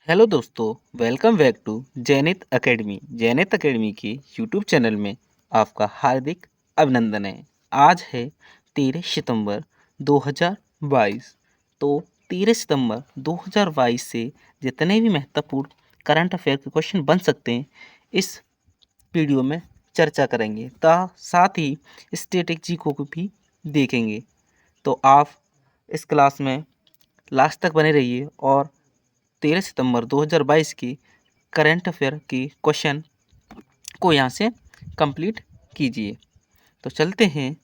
Hello दोस्तों, welcome back to Jainit Academy. Jainit Academy के YouTube channel में आपका हार्दिक अभिनंदन है। आज है 13 सितंबर 2022। तो 13 सितंबर 2022 से जितने भी महत्वपूर्ण करंट अफेयर के क्वेश्चन बन सकते हैं इस वीडियो में चर्चा करेंगे। साथ ही स्ट्रेटेजी को भी देखेंगे। तो आप इस क्लास में लास्ट तक बने रहिए और 13 सितंबर 2022 की करंट अफेयर की क्वेश्चन को यहाँ से कंप्लीट कीजिए। तो चलते हैं,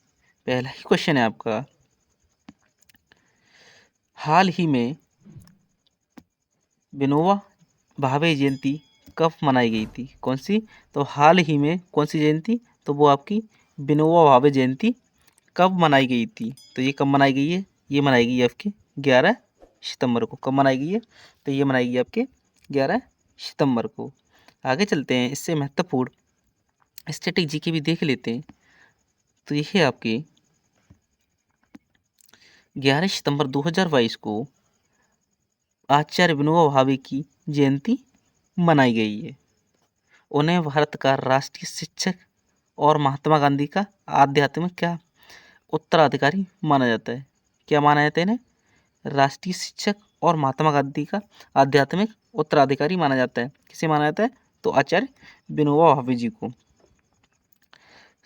पहला ही क्वेश्चन है आपका। हाल ही में विनोबा भावे जयंती कब मनाई गई थी? कौन सी? तो हाल ही में कौन सी जयंती? तो वो आपकी विनोबा भावे जयंती कब मनाई गई थी? तो ये कब मनाई गई है? ये मनाई गई है आपकी 11 सितंबर को। कब मनाई गई है? तो ये मनाई गई आपके 11 सितंबर को। आगे चलते हैं, इससे महत्वपूर्ण स्ट्रेटेजी के भी देख लेते हैं। तो ये है आपकी 11 सितंबर 2022 को आचार्य विनोबा भावे की जयंती मनाई गई है। उन्हें भारत का राष्ट्रीय शिक्षक और महात्मा गांधी का आध्यात्मिक क्या उत्तराधिकारी माना जाता है? क्या माना जाता है इन्हें? राष्ट्रीय शिक्षक और महात्मा गांधी का आध्यात्मिक उत्तराधिकारी माना जाता है। किसे माना जाता है? तो आचार्य विनोबा भावे जी को।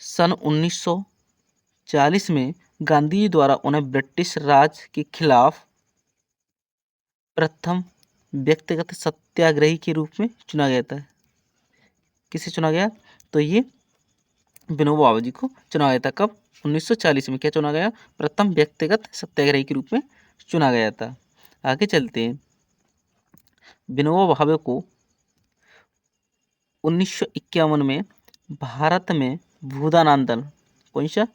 सन 1940 में गांधी जी द्वारा उन्हें ब्रिटिश राज के खिलाफ प्रथम व्यक्तिगत सत्याग्रही के रूप में चुना गया था। किसे चुना गया? तो ये विनोबा भावे जी को चुना गया था। कब? 1940 में। क्या चुना गया? प्रथम व्यक्तिगत सत्याग्रही के रूप में चुना गया था। आगे चलते हैं, विनोबा भावे को 1951 में भारत में भूदान आंदोलन, कौन सा?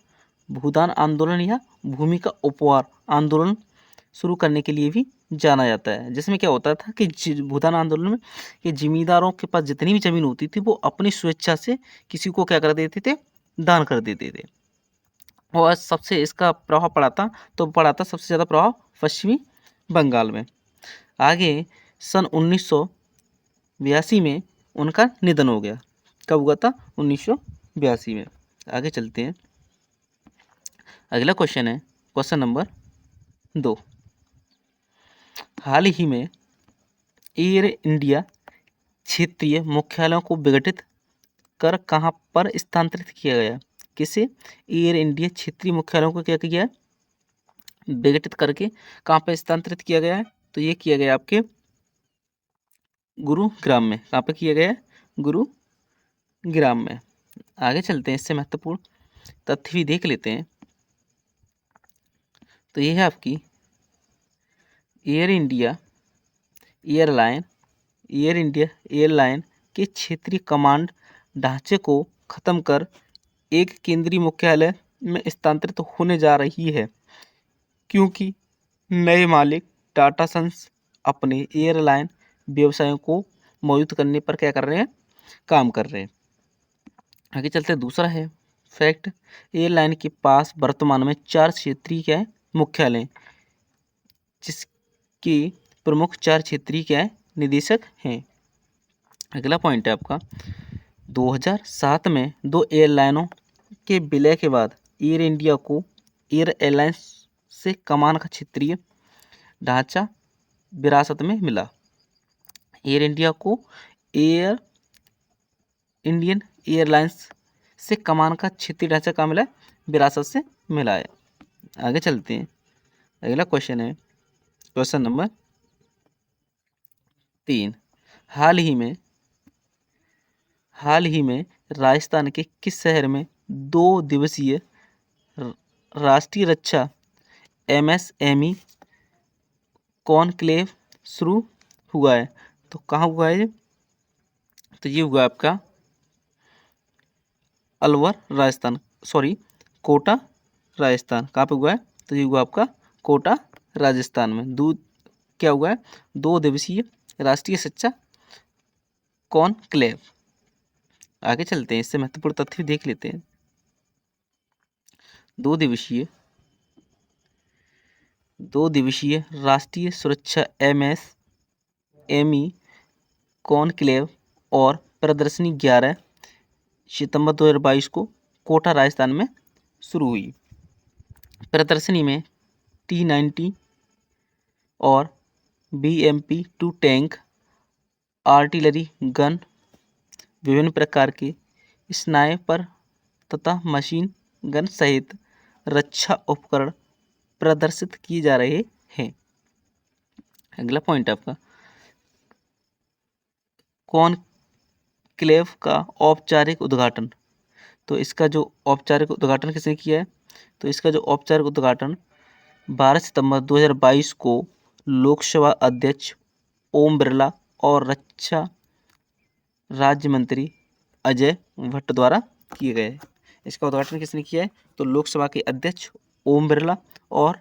भूदान आंदोलन या भूमि का उपहार आंदोलन शुरू करने के लिए भी जाना जाता है। जिसमें क्या होता था कि भूदान आंदोलन में ये जमींदारों के पास जितनी भी जमीन होती थी वो अपनी स्वेच्छा से किसी को क्या कर देते थे? दान कर देते थे। और सबसे इसका प्रभाव पड़ा था, तो पड़ा था सबसे ज़्यादा प्रभाव पश्चिमी बंगाल में। आगे सन 1982 में उनका निधन हो गया। कब हुआ था? 1982 में। आगे चलते हैं, अगला क्वेश्चन है क्वेश्चन नंबर 2। हाल ही में एयर इंडिया क्षेत्रीय मुख्यालयों को विघटित कर कहाँ पर स्थानांतरित किया गया? किसे? एयर इंडिया क्षेत्रीय मुख्यालयों को क्या किया है? विघटित करके कहाँ पर स्थानांतरित किया गया है? तो ये किया गया आपके गुरुग्राम में। कहाँ पर किया गया है? गुरुग्राम में। आगे चलते हैं, इससे महत्वपूर्ण तथ्य भी देख लेते हैं। तो ये है आपकी एयर इंडिया एयरलाइन के क्षेत्रीय कमांड ढांचे को खत्म कर एक केंद्रीय मुख्यालय में स्थानांतरित होने जा रही है, क्योंकि नए मालिक टाटा सन्स अपने एयरलाइन व्यवसायों को मौजूद करने पर क्या कर रहे हैं? काम कर रहे हैं। आगे चलते हैं, दूसरा है फैक्ट। एयरलाइन के पास वर्तमान में 4 क्षेत्रीय क्या है? मुख्यालय हैं, जिसके प्रमुख 4 क्षेत्रीय क्या है? निदेशक हैं। अगला पॉइंट है आपका, 2007 में 2 एयरलाइनों के विलय के बाद एयर इंडिया को एयर एयरलाइंस से कमान का क्षेत्रीय ढांचा विरासत में मिला। एयर इंडिया को एयर इंडियन एयरलाइंस से कमान का क्षेत्रीय ढांचा कहाँ मिला है? विरासत से मिला है। आगे चलते हैं, अगला क्वेश्चन है क्वेश्चन नंबर 3। हाल ही में राजस्थान के किस शहर में 2 दिवसीय राष्ट्रीय रक्षा MSME कॉनक्लेव शुरू हुआ है? तो कहाँ हुआ है ये? तो ये हुआ आपका अलवर राजस्थान, सॉरी कोटा राजस्थान। कहाँ पे हुआ है? तो ये हुआ आपका कोटा राजस्थान में। क्या हुआ है? 2 दिवसीय राष्ट्रीय शिक्षा कॉनक्लेव। आगे चलते हैं, इससे महत्वपूर्ण तथ्य देख लेते हैं। 2 दिवसीय राष्ट्रीय सुरक्षा MSME कॉनक्लेव और प्रदर्शनी 11 सितंबर 2022 को कोटा राजस्थान में शुरू हुई। प्रदर्शनी में T-90 और BMP-2 टैंक, आर्टिलरी गन, विभिन्न प्रकार के स्नाइपर तथा मशीन गन सहित रक्षा उपकरण प्रदर्शित किए जा रहे हैं। अगला पॉइंट आपका, कॉनक्लेव का औपचारिक उद्घाटन। तो इसका जो औपचारिक उद्घाटन किसने किया है? तो इसका जो औपचारिक उद्घाटन 12 सितंबर 2022 को लोकसभा अध्यक्ष ओम बिरला और रक्षा राज्य मंत्री अजय भट्ट द्वारा किए गए। इसका उद्घाटन किसने किया है? तो लोकसभा के अध्यक्ष ओम बिरला और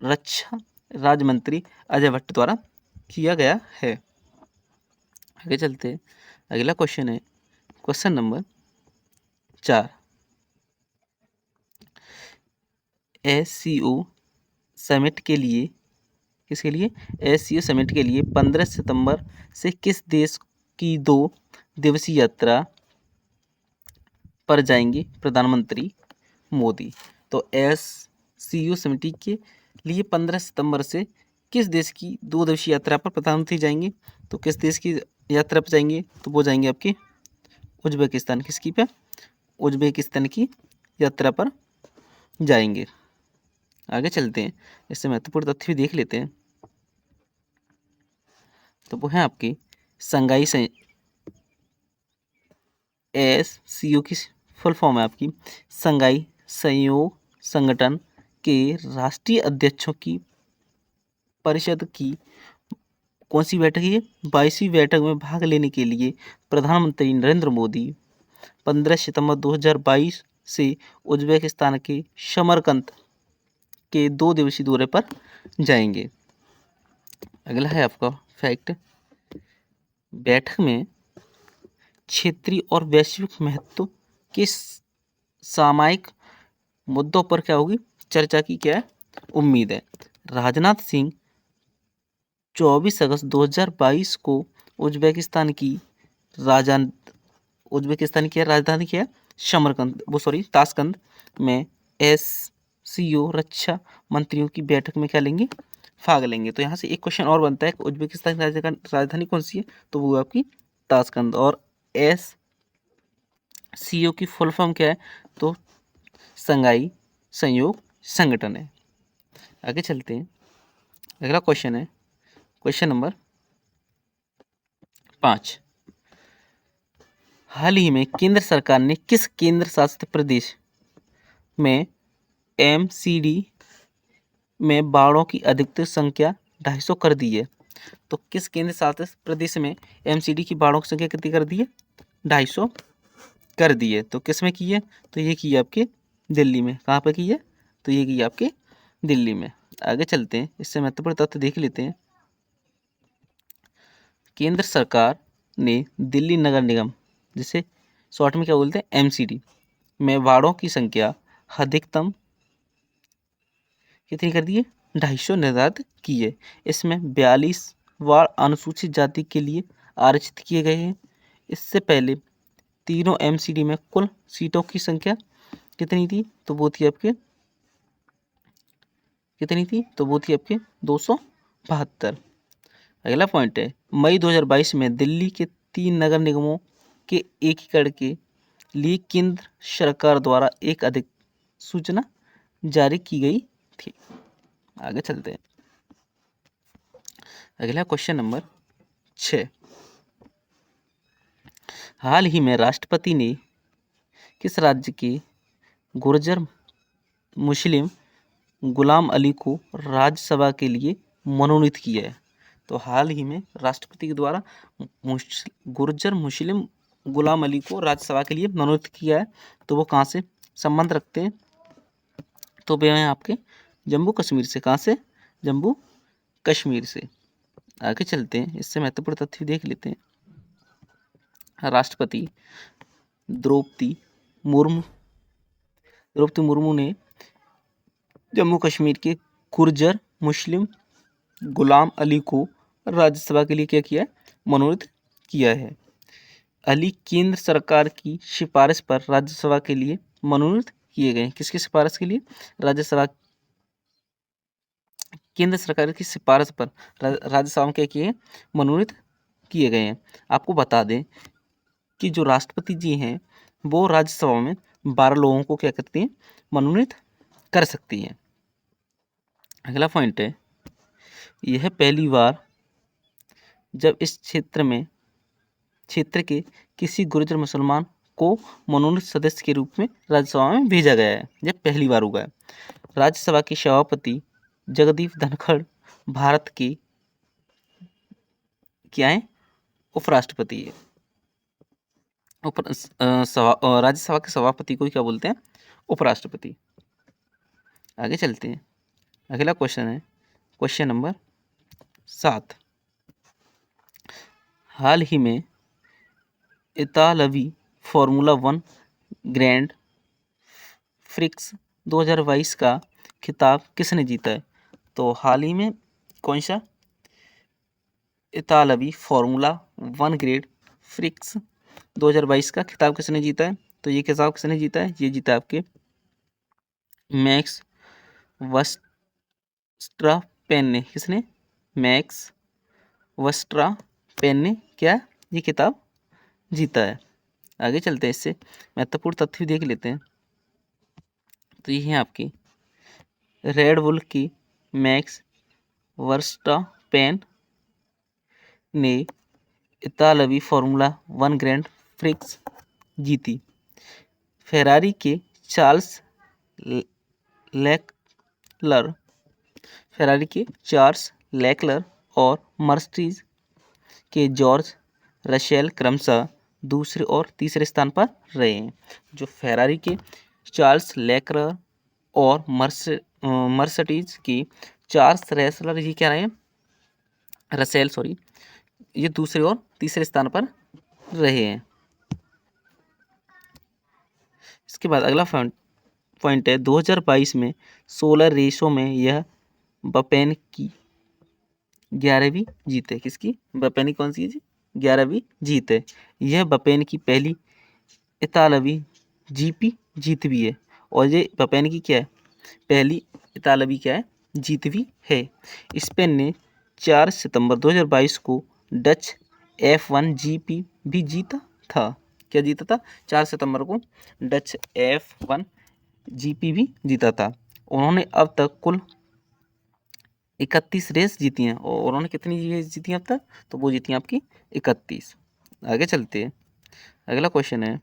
रक्षा राज्य मंत्री अजय भट्ट द्वारा किया गया है। आगे चलते हैं। अगला क्वेश्चन है क्वेश्चन नंबर 4। SCO समिट के लिए, किसके लिए? SCO समिट के लिए 15 सितंबर से किस देश की 2 दिवसीय यात्रा पर जाएंगे प्रधानमंत्री मोदी? तो SCO समिति के लिए 15 सितंबर से किस देश की 2 दिवसीय यात्रा पर प्रधानमंत्री जाएंगे? तो किस देश की यात्रा पर जाएंगे? तो वो जाएंगे आपके उज्बेकिस्तान। किसकी पे? उज्बेकिस्तान की यात्रा पर जाएंगे। आगे चलते हैं, इससे महत्वपूर्ण तथ्य भी देख लेते हैं। तो वो है आपकी संघाई SCO की फुल फॉर्म है आपकी संघाई सहयोग संगठन के राष्ट्रीय अध्यक्षों की परिषद की कौन सी बैठक है? 22वीं बैठक में भाग लेने के लिए प्रधानमंत्री नरेंद्र मोदी 15 सितंबर 2022 से उज्बेकिस्तान के समरकंद के 2 दिवसीय दौरे पर जाएंगे। अगला है आपका फैक्ट, बैठक में क्षेत्रीय और वैश्विक महत्व के सामयिक मुद्दों पर क्या होगी? चर्चा की क्या उम्मीद है। राजनाथ सिंह 24 अगस्त 2022 को उज्बेकिस्तान की राजधानी क्या है? समरकंद, ताशकंद में SCO रक्षा मंत्रियों की बैठक में क्या लेंगे? भाग लेंगे। तो यहाँ से एक क्वेश्चन और बनता है कि उज्बेकिस्तान की राजधानी कौन सी है? तो वो आपकी ताशकंद। और SCO की फुल फॉर्म क्या है? तो संघाई सहयोग संगठन है। आगे चलते हैं। अगला क्वेश्चन है क्वेश्चन नंबर 5। हाल ही में केंद्र सरकार ने किस केंद्र शासित प्रदेश में MCD में बाड़ों की अधिकतम संख्या 250 कर दी है? तो किस केंद्र शासित प्रदेश में MCD की बाड़ों की संख्या कितनी कर दी है? 250 कर दी है। तो किस में की है? तो ये की है आपके दिल्ली में। कहाँ पर की है? तो ये की है आपके दिल्ली में। आगे चलते हैं, इससे महत्वपूर्ण तथ्य देख लेते हैं। केंद्र सरकार ने दिल्ली नगर निगम, जिसे शॉर्ट में क्या बोलते हैं? MCD में वार्डों की संख्या अधिकतम कितनी कर दी है? 250 निर्धारित की है। इसमें 42 वार्ड अनुसूचित जाति के लिए आरक्षित किए गए हैं। इससे पहले तीनों MCD में कुल सीटों की संख्या कितनी थी? तो वो थी आपके 272। अगला पॉइंट है, मई 2022 में दिल्ली के 3 नगर निगमों के एकीकरण के लिए केंद्र सरकार द्वारा एक अधिसूचना जारी की गई थी। आगे चलते हैं। अगला क्वेश्चन नंबर 6। हाल ही में राष्ट्रपति ने किस राज्य के गुर्जर मुस्लिम गुलाम अली को राज्यसभा के लिए मनोनीत किया है? तो हाल ही में राष्ट्रपति के द्वारा गुर्जर मुस्लिम गुलाम अली को राज्यसभा के लिए मनोनीत किया है। तो वो कहाँ से संबंध रखते हैं? तो वे हैं आपके जम्मू कश्मीर से। कहाँ से? जम्मू कश्मीर से। आगे चलते हैं, इससे महत्वपूर्ण तथ्य देख लेते हैं। राष्ट्रपति द्रौपदी मुर्मू ने जम्मू कश्मीर के गुर्जर मुस्लिम गुलाम अली को राज्यसभा के लिए क्या किया है? मनोनीत किया है। अली केंद्र सरकार की सिफारिश पर राज्यसभा के लिए मनोनीत किए गए। किसकी सिफारिश के लिए? राज्यसभा, केंद्र सरकार की सिफारिश पर राज्यसभा में क्या किए? मनोनीत किए गए हैं। आपको बता दें कि जो राष्ट्रपति जी हैं वो राज्यसभा में 12 लोगों को क्या करती हैं? मनोनीत कर सकती हैं। अगला पॉइंट है, यह पहली बार जब इस क्षेत्र के किसी गुर्जर मुसलमान को मनोनीत सदस्य के रूप में राज्यसभा में भेजा गया है। यह पहली बार हुआ है। राज्यसभा के सभापति जगदीप धनखड़ भारत के क्या है? उपराष्ट्रपति है। राज्यसभा के सभापति को क्या बोलते हैं? उपराष्ट्रपति। आगे चलते हैं। अगला क्वेश्चन है क्वेश्चन नंबर 7। हाल ही में इतालवी फॉर्मूला 1 ग्रैंड प्रिक्स 2022 का खिताब किसने जीता है? तो हाल ही में कौन सा इतालवी फॉर्मूला 1 ग्रेड प्रिक्स 2022 का खिताब किसने जीता है? तो ये खिताब किसने जीता है? ये जीता आपके मैक्स वर्स्टापेन ने। किसने? मैक्स वर्स्टापेन ने क्या ये खिताब जीता है। आगे चलते हैं, इससे महत्वपूर्ण तथ्य भी देख लेते हैं। तो ये है आपकी रेड बुल की मैक्स वर्स्टापेन ने इतालवी फॉर्मूला 1 ग्रैंड प्रिक्स जीती। फेरारी के चार्ल्स लेक्लर और मर्सिडीज के जॉर्ज रसेल क्रमशः दूसरे और तीसरे स्थान पर रहे हैं। जो फेरारी के चार्ल्स लेक्लर और मर्सिडीज की चार्ल्स रेसलर ये क्या रहे हैं? रसेल सॉरी, ये दूसरे और तीसरे स्थान पर रहे हैं। इसके बाद अगला पॉइंट है 2022 में 16 रेसों में यह बपेन की 11वीं जीत है। किसकी? बपेन की कौन सी जी? 11वीं जीत है। यह बपेन की पहली इतालवी जीपी जीत भी है। और ये बपेन की क्या है? पहली इतालवी क्या है? जीत भी है। स्पेन ने 4 सितंबर 2022 को डच F1 जीपी भी जीता था। क्या जीता था? 4 सितंबर को डच F1 जीपी भी जीता था। उन्होंने अब तक कुल 31 रेस जीती हैं। और उन्होंने कितनी रेस जीती हैं अब तक? तो वो जीती हैं आपकी 31। आगे चलते हैं। अगला क्वेश्चन है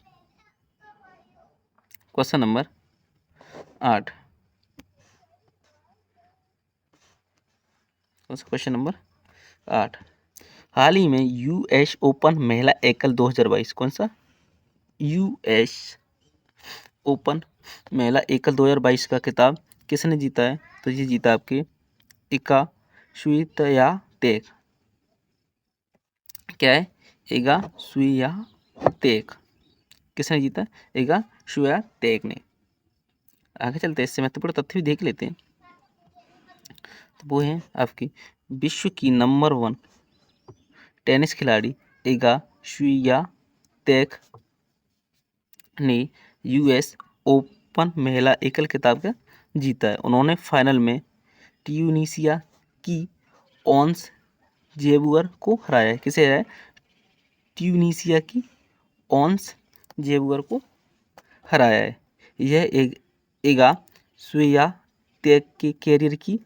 क्वेश्चन नंबर 8। Question number 8। हाल ही में यूएस ओपन महिला एकल 2022, कौन सा? यूएस ओपन महिला एकल 2022 का खिताब किसने जीता है? तो ये जीता आपके इगा स्वियातेक। क्या है? Iga Swiatek. किसने जीता? इगा स्वियातेक ने। आगे चलते हैं, इससे महत्वपूर्ण तथ्य भी देख लेते हैं। तो वो है आपकी विश्व की नंबर 1 टेनिस खिलाड़ी इगा स्वियातेक ने यूएस ओपन महिला एकल खिताब का जीता है। उन्होंने फाइनल में ट्यूनीशिया की ऑन्स जेबुअर को हराया है। किसे हराया? ट्यूनीशिया की ऑन्स जेबुअर को हराया है। यह इगा स्वियातेक के कैरियर की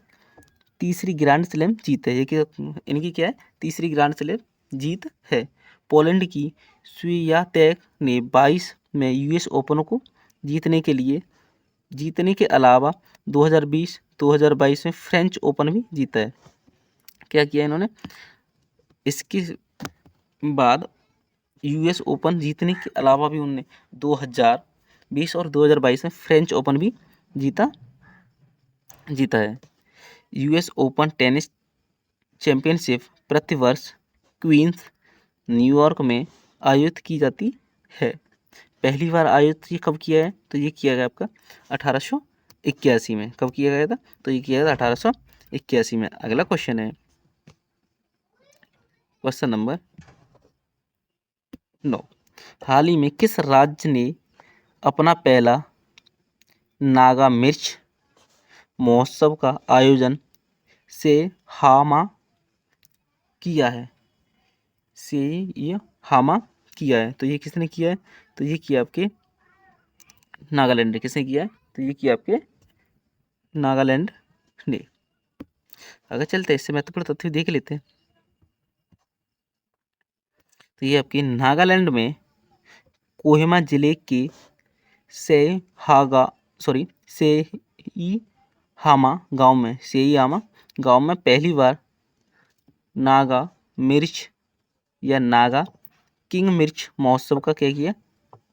तीसरी ग्रैंड स्लैम जीत है। ये इनकी क्या है? तीसरी ग्रैंड स्लैम जीत है। पोलैंड की स्वियातेक ने 22 में यूएस ओपन को जीतने के अलावा 2020, 2022 में फ्रेंच ओपन भी जीता है। क्या किया इन्होंने? इसके बाद यूएस ओपन जीतने के अलावा भी उन्होंने 2020 और 2022 में फ्रेंच ओपन भी जीता है। यूएस ओपन टेनिस चैंपियनशिप प्रतिवर्ष क्वींस न्यूयॉर्क में आयोजित की जाती है। पहली बार आयोजित ये कब किया है? तो ये किया गया आपका 1881 में। कब किया गया था? तो ये किया गया था 1881 में। अगला क्वेश्चन है क्वेश्चन नंबर 9, हाल ही में किस राज्य ने अपना पहला नागा मिर्च महोत्सव का आयोजन से हामा किया है? से ये हामा किया है, तो ये किसने किया है? तो ये किया आपके नागालैंड ने। किसने किया है? तो ये किया आपके नागालैंड ने। अगर चलते इससे महत्वपूर्ण तथ्य देख लेते हैं। तो ये आपकी नागालैंड में कोहिमा जिले के सेईहामा गांव में पहली बार नागा मिर्च या नागा किंग मिर्च महोत्सव का क्या किया?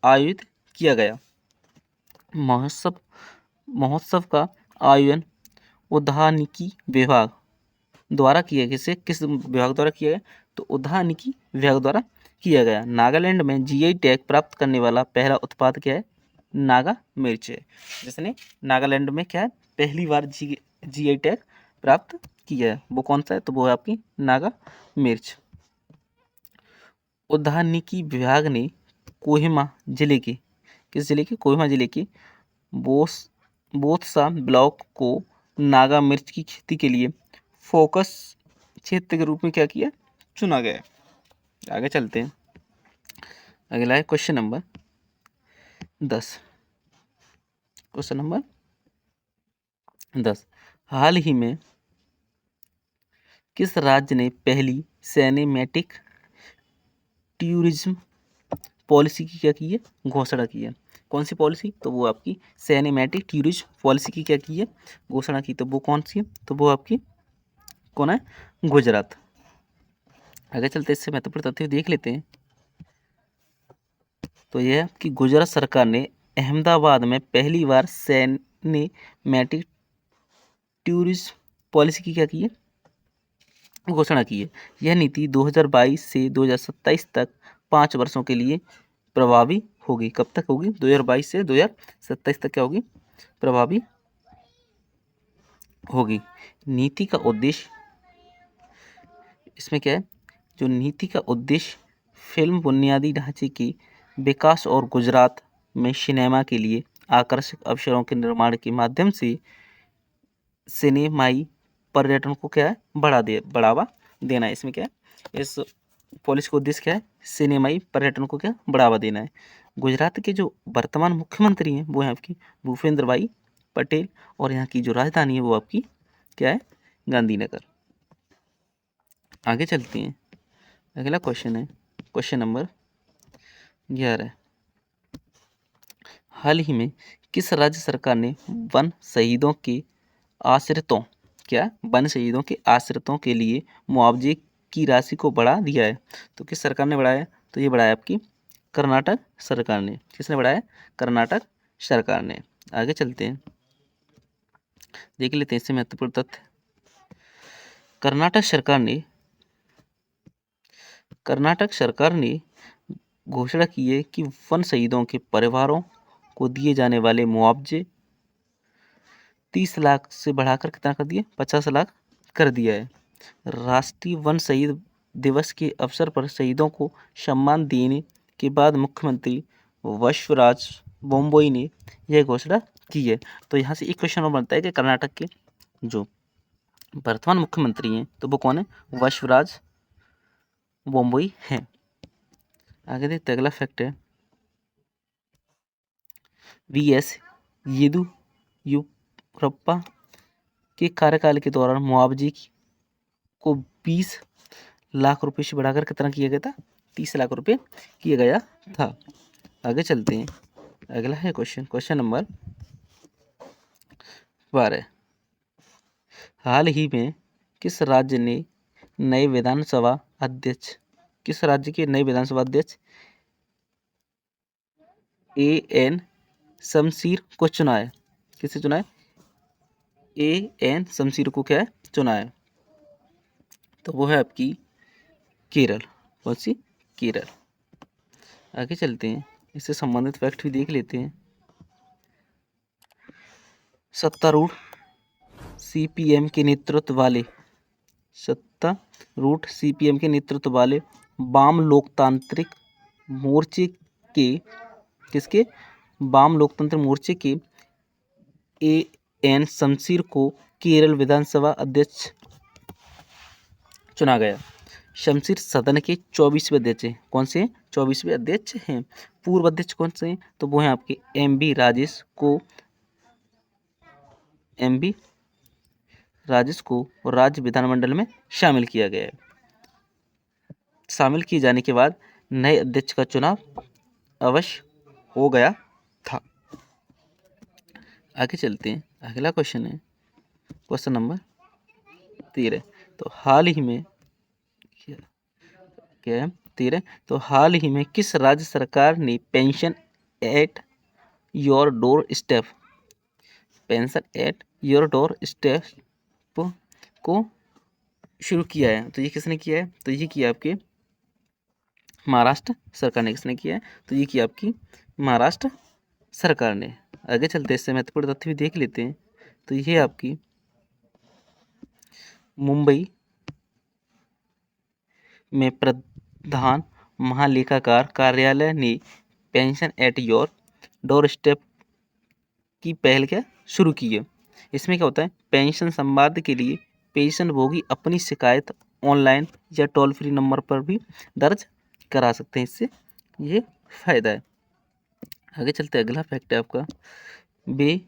आयोजित किया गया। महोत्सव का आयोजन उद्यानिकी विभाग द्वारा किया गया। किस विभाग द्वारा किया गया? तो उद्यानिकी विभाग द्वारा किया गया। नागालैंड में जीआई टैग प्राप्त करने वाला पहला उत्पाद क्या है? नागा मिर्च है, जिसने नागालैंड में क्या है? पहली बार जीआई टैग प्राप्त किया है। वो कौन सा है? तो वो है आपकी नागा मिर्च। उद्यानिकी विभाग ने कोहिमा जिले के, किस जिले के? कोहिमा जिले के बोत्सा ब्लॉक को नागा मिर्च की खेती के लिए फोकस क्षेत्र के रूप में क्या किया? चुना गया। आगे चलते हैं। अगला है क्वेश्चन नंबर 10। क्वेश्चन नंबर 10, हाल ही में किस राज्य ने पहली सिनेमैटिक टूरिज्म पॉलिसी की क्या की है? घोषणा की है। कौन सी पॉलिसी? तो वो आपकी सिनेमैटिक टूरिज्म पॉलिसी की क्या की है? घोषणा की। तो वो कौन सी है? तो वो आपकी कौन है? गुजरात। आगे चलते इससे महत्वपूर्ण तथ्य देख लेते हैं। तो यह है कि गुजरात सरकार ने अहमदाबाद में पहली बार सिनेमैटिक टूरिज्म पॉलिसी की क्या की है? घोषणा की है। यह नीति 2022 से 2027 तक 5 वर्षों के लिए प्रभावी होगी। कब तक होगी? 2022 से 2027 तक क्या होगी? प्रभावी होगी। नीति का उद्देश्य, इसमें क्या है? जो नीति का उद्देश्य फिल्म बुनियादी ढांचे के विकास और गुजरात में सिनेमा के लिए आकर्षक अवसरों के निर्माण के माध्यम से सिनेमाई पर्यटन को क्या है? बढ़ावा देना है। इसमें क्या है? इस पॉलिसी का उद्देश्य क्या है? सिनेमाई पर्यटन को क्या? बढ़ावा देना है। गुजरात के जो वर्तमान मुख्यमंत्री हैं वो हैं आपकी भूपेंद्र भाई पटेल, और यहाँ की जो राजधानी है वो आपकी क्या है? गांधीनगर। आगे चलते हैं। अगला क्वेश्चन है क्वेश्चन नंबर 11। हाल ही में किस राज्य सरकार ने वन शहीदों के आश्रितों वन शहीदों के आश्रितों के लिए मुआवजे की राशि को बढ़ा दिया है? तो किस सरकार ने बढ़ाया? तो ये बढ़ाया आपकी कर्नाटक सरकार ने। किसने बढ़ाया? कर्नाटक सरकार ने। आगे चलते हैं, देख लेते हैं इससे महत्वपूर्ण तथ्य। कर्नाटक सरकार ने घोषणा की है कि वन शहीदों के परिवारों को दिए जाने वाले मुआवजे 30 लाख से बढ़ाकर कितना कर दिया? 50 लाख कर दिया है। राष्ट्रीय वन शहीद दिवस के अवसर पर शहीदों को सम्मान देने के बाद मुख्यमंत्री वसुराज बोम्बोई ने यह घोषणा की है। तो यहाँ से एक क्वेश्चन और बनता है कि कर्नाटक के जो वर्तमान मुख्यमंत्री हैं तो वो कौन है? वसुराज बोम्बोई हैं। आगे देखते अगला फैक्ट है, वीएस येदियुरप्पा के कार्यकाल के दौरान मुआवजे को 20 लाख रुपए से बढ़ाकर कितना किया गया था? 30 लाख रुपए किया गया था। आगे चलते हैं। अगला है क्वेश्चन नंबर 12। हाल ही में किस राज्य के नए विधानसभा अध्यक्ष एएन शमशीर को चुना है? किसे चुना है? एएन शमशीर को क्या है? चुना है। तो वो है आपकी केरल। कौन सी? केरल। आगे चलते हैं, इससे संबंधित फैक्ट भी देख लेते हैं। सत्तारूढ़ सीपीएम के नेतृत्व वाले रूट सीपीएम के नेतृत्व वाले वाम लोकतांत्रिक मोर्चे के किसके वाम लोकतंत्र मोर्चे के ए एन शमशीर को केरल विधानसभा अध्यक्ष चुना गया। शमशीर सदन के 24वें अध्यक्ष हैं। कौन से 24वें अध्यक्ष हैं? पूर्व अध्यक्ष कौन से हैं? तो वो हैं आपके एम बी राजेश को राज्य विधानमंडल में शामिल किया गया है। शामिल किए जाने के बाद नए अध्यक्ष का चुनाव अवश्य हो गया था। आगे चलते हैं, अगला क्वेश्चन है क्वेश्चन नंबर 13। तो हाल ही में क्या है 13? तो हाल ही में किस राज्य सरकार ने pension at your door step को शुरू किया है? तो ये किसने किया है? तो ये किया आपके महाराष्ट्र सरकार ने। किसने किया है? तो ये किया आपकी महाराष्ट्र सरकार ने। आगे चलते इससे महत्वपूर्ण तथ्य भी देख लेते हैं। तो ये आपकी मुंबई में प्रधान महालेखाकार कार्यालय ने pension at your door step की पहल क्या शुरू की है। इसमें क्या होता है? पेंशन संवाद के लिए पेंशन भोगी अपनी शिकायत ऑनलाइन या टोल फ्री नंबर पर भी दर्ज करा सकते हैं। इससे ये फायदा है। आगे चलते अगला फैक्ट है आपका, वे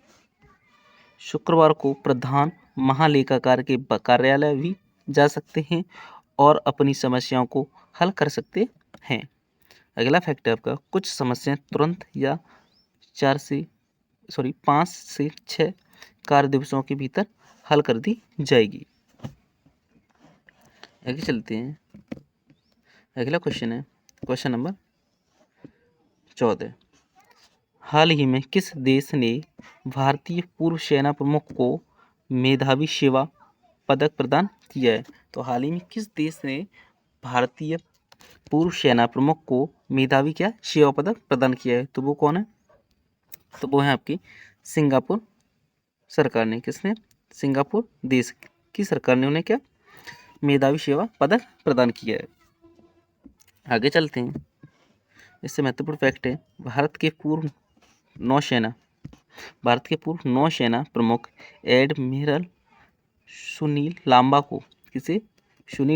शुक्रवार को प्रधान महालेखाकार के कार्यालय भी जा सकते हैं और अपनी समस्याओं को हल कर सकते हैं। अगला फैक्ट है आपका, कुछ समस्याएं तुरंत या 5 से 6 कार्य दिवसों के भीतर हल कर दी जाएगी। आगे चलते हैं, अगला क्वेश्चन है क्वेश्चन नंबर 14। हाल ही में किस देश ने भारतीय पूर्व सेना प्रमुख को मेधावी सेवा पदक प्रदान किया है? तो हाल ही में किस देश ने भारतीय पूर्व सेना प्रमुख को मेधावी क्या सेवा पदक प्रदान किया है? तो वो कौन है? तो वो है आपकी सिंगापुर सरकार ने। किसने? सिंगापुर देश की सरकार ने उन्हें क्या मेधावी सेवा पदक प्रदान किया है। आगे चलते हैं, इससे महत्वपूर्ण फैक्ट है, भारत के पूर्व नौसेना प्रमुख एडमिरल सुनील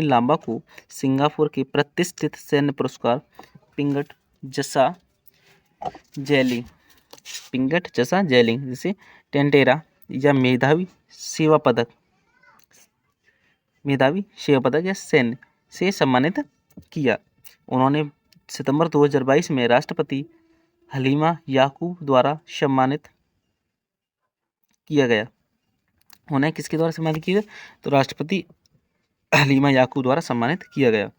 लांबा को सिंगापुर के प्रतिष्ठित सैन्य पुरस्कार पिंगट जसा जेलिंग जिसे टेंटेरा या मेधावी सेवा पदक या सैन्य से सम्मानित किया। उन्होंने सितंबर 2022 में राष्ट्रपति हलीमा याकूब द्वारा सम्मानित किया गया। उन्हें किसके द्वारा सम्मानित किया गया? तो राष्ट्रपति हलीमा याकूब द्वारा सम्मानित किया गया।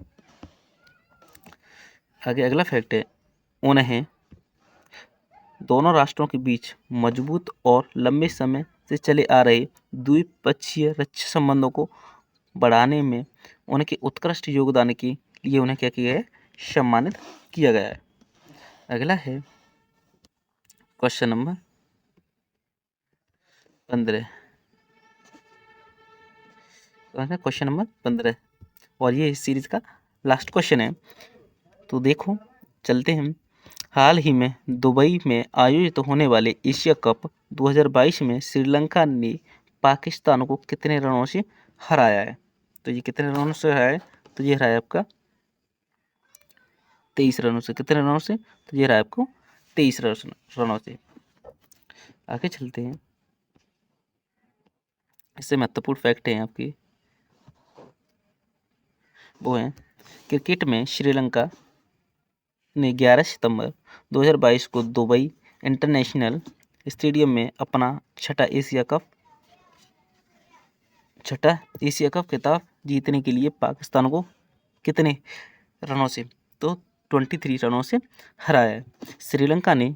आगे अगला फैक्ट है, उन्हें दोनों राष्ट्रों के बीच मजबूत और लंबे समय से चले आ रहे द्विपक्षीय रक्षा संबंधों को बढ़ाने में उनके उत्कृष्ट योगदान के लिए उन्हें क्या किया है? सम्मानित किया गया है। अगला है क्वेश्चन नंबर 15। क्वेश्चन नंबर 15 और ये इस सीरीज का लास्ट क्वेश्चन है। तो देखो चलते हैं, हाल ही में दुबई में आयोजित होने वाले एशिया कप 2022 में श्रीलंका ने पाकिस्तान को कितने रनों से हराया है? तो ये कितने रनों से हराया है? तो ये हराया आपका 23 रनों से। कितने रनों से? तो ये हराया आपको 23 रनों से। आगे चलते हैं, इससे महत्वपूर्ण फैक्ट है आपकी, वो है क्रिकेट में श्रीलंका ने 11 सितंबर 2022 को दुबई इंटरनेशनल स्टेडियम में अपना छठा एशिया कप खिताब जीतने के लिए पाकिस्तान को कितने रनों से? तो 23 रनों से हराया है। श्रीलंका ने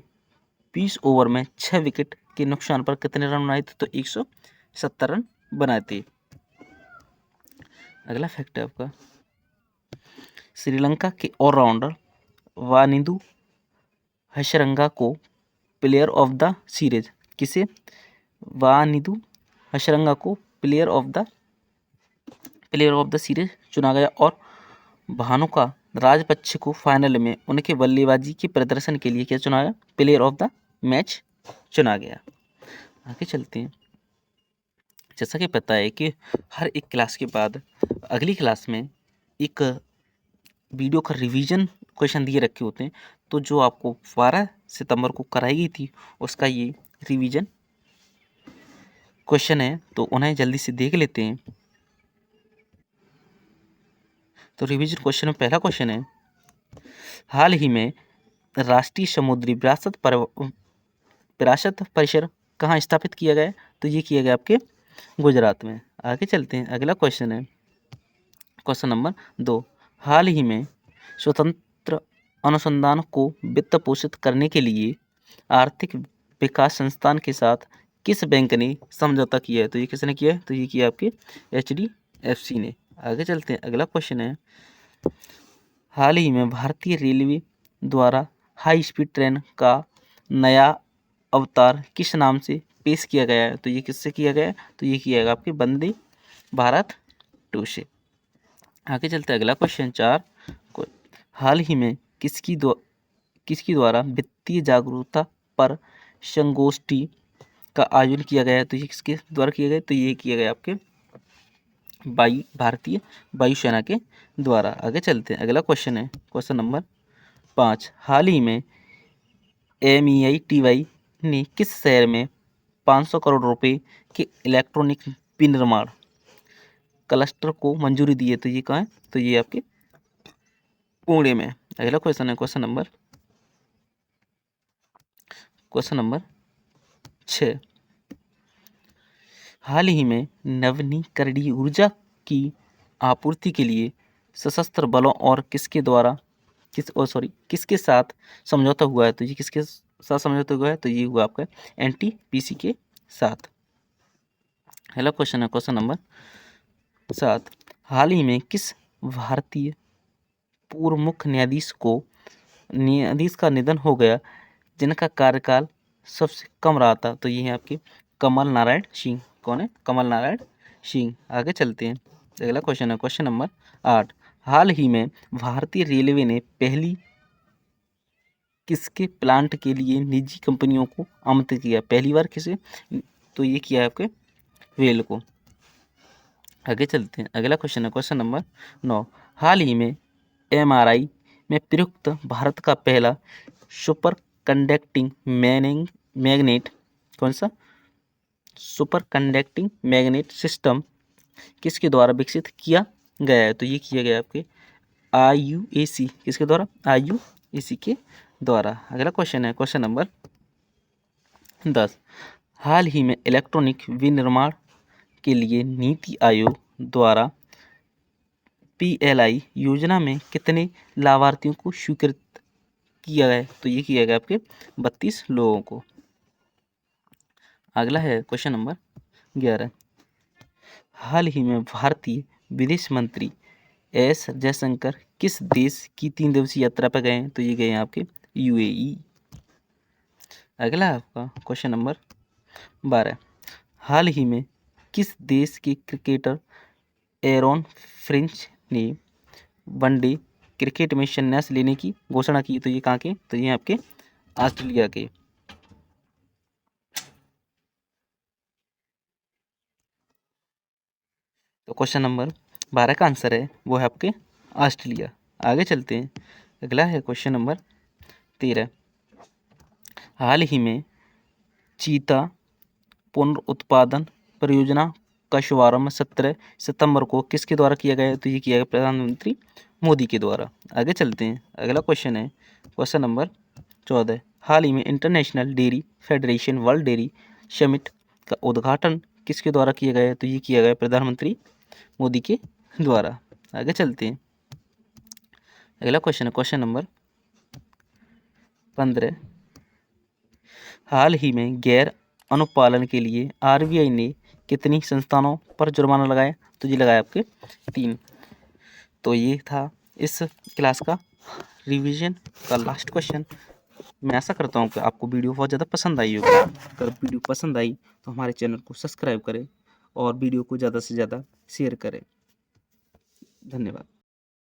20 ओवर में 6 विकेट के नुकसान पर कितने रन बनाए थे? तो 170 रन बनाए थे। अगला फैक्ट है आपका, श्रीलंका के ऑलराउंडर वानिंदु हशरंगा को player of the series Wanindu Hasaranga को player of the player of the series चुना गया और भानुका राजपक्षे को फाइनल में उनके बल्लेबाजी के प्रदर्शन के लिए क्या चुना गया, प्लेयर ऑफ द मैच चुना गया। आगे चलते हैं। जैसा कि पता है कि हर एक क्लास के बाद अगली क्लास में एक वीडियो का रिवीजन क्वेश्चन दिए रखे होते हैं, तो जो आपको 12 सितंबर को कराई गई थी उसका ये रिवीजन क्वेश्चन है, तो उन्हें जल्दी से देख लेते हैं। तो रिवीजन क्वेश्चन में पहला क्वेश्चन है, हाल ही में राष्ट्रीय समुद्री विरासत परिसर कहाँ स्थापित किया गया है, तो ये किया गया आपके गुजरात में। आगे चलते हैं। अगला क्वेश्चन है क्वेश्चन नंबर 2, हाल ही में स्वतंत्र अनुसंधान को वित्त पोषित करने के लिए आर्थिक विकास संस्थान के साथ किस बैंक ने समझौता किया है, तो ये किसने किया है, तो ये किया आपके HDFC ने। आगे चलते हैं। अगला क्वेश्चन है, हाल ही में भारतीय रेलवे द्वारा हाई स्पीड ट्रेन का नया अवतार किस नाम से पेश किया गया है, तो ये किससे किया गया है, तो ये किया गया आपके वंदे भारत 2 से। आगे चलते हैं। अगला क्वेश्चन 4, हाल ही में किसकी द्वारा वित्तीय जागरूकता पर संगोष्ठी का आयोजन किया गया है, तो ये किसके द्वारा किया गया, तो ये किया गया आपके भारतीय वायुसेना के द्वारा। आगे चलते हैं। अगला क्वेश्चन है क्वेश्चन नंबर 5, हाल ही में MEITY ने किस शहर में 500 करोड़ रुपए के इलेक्ट्रॉनिक विनिर्माण क्लस्टर को मंजूरी दी है, तो ये कहाँ है, तो ये आपके पुणे में। अगला क्वेश्चन है क्वेश्चन नंबर 6, हाल ही में नवीकरणीय ऊर्जा की आपूर्ति के लिए सशस्त्र बलों और किसके साथ समझौता हुआ है, तो ये किसके साथ समझौता हुआ है, तो ये हुआ आपका NTPC के साथ। अगला क्वेश्चन है क्वेश्चन नंबर 7, हाल ही में किस भारतीय पूर्व मुख्य न्यायाधीश का निधन हो गया जिनका कार्यकाल सबसे कम रहा था, तो ये है आपके कमल नारायण सिंह। कौन है, कमल नारायण सिंह। आगे चलते हैं। अगला क्वेश्चन है क्वेश्चन नंबर 8, हाल ही में भारतीय रेलवे ने पहली किसके प्लांट के लिए निजी कंपनियों को आमंत्रित किया, पहली बार किसे, तो ये किया है आपके रेल को। आगे चलते हैं। अगला क्वेश्चन है क्वेश्चन नंबर 9, हाल ही में MRI में प्रयुक्त भारत का पहला सुपर कंडक्टिंग मैग्नेट कौन सा, सुपर कंडक्टिंग मैग्नेट सिस्टम किसके द्वारा विकसित किया गया है, तो ये किया गया आपके IUAC, किसके द्वारा, IUAC के द्वारा। अगला क्वेश्चन है क्वेश्चन नंबर 10, हाल ही में इलेक्ट्रॉनिक विनिर्माण के लिए नीति आयोग द्वारा PLI योजना में कितने लाभार्थियों को स्वीकृत किया गया है, तो ये किया गया आपके 32 लोगों को। अगला है क्वेश्चन नंबर 11, हाल ही में भारतीय विदेश मंत्री S जयशंकर किस देश की 3 दिवसीय यात्रा पर गए हैं, तो ये गए हैं आपके UAE। अगला है आपका क्वेश्चन नंबर 12, हाल ही में किस देश के क्रिकेटर एरॉन फिंच ने वनडे क्रिकेट में संन्यास लेने की घोषणा की, तो ये कहाँ के, तो ये आपके ऑस्ट्रेलिया के। तो क्वेश्चन नंबर 12 का आंसर है वो है आपके ऑस्ट्रेलिया। आगे चलते हैं। अगला है क्वेश्चन नंबर 13, हाल ही में चीता पुनरुत्पादन परियोजना का शुभारंभ 17 सितंबर को किसके द्वारा किया गया है, तो ये किया गया प्रधानमंत्री मोदी के द्वारा। आगे चलते हैं। अगला क्वेश्चन है क्वेश्चन नंबर 14, हाल ही में international dairy federation world dairy summit का उद्घाटन किसके द्वारा किया गया है, तो ये किया गया प्रधानमंत्री मोदी के द्वारा। आगे चलते हैं। अगला क्वेश्चन है क्वेश्चन नंबर 15, हाल ही में गैर अनुपालन के लिए RBI ने कितनी संस्थानों पर जुर्माना लगाया, तो ये लगाया आपके 3। तो ये था इस क्लास का रिवीजन का लास्ट क्वेश्चन। मैं आशा करता हूँ कि आपको वीडियो बहुत ज़्यादा पसंद आई होगी। अगर वीडियो पसंद आई तो हमारे चैनल को सब्सक्राइब करें और वीडियो को ज़्यादा से ज़्यादा शेयर करें। धन्यवाद।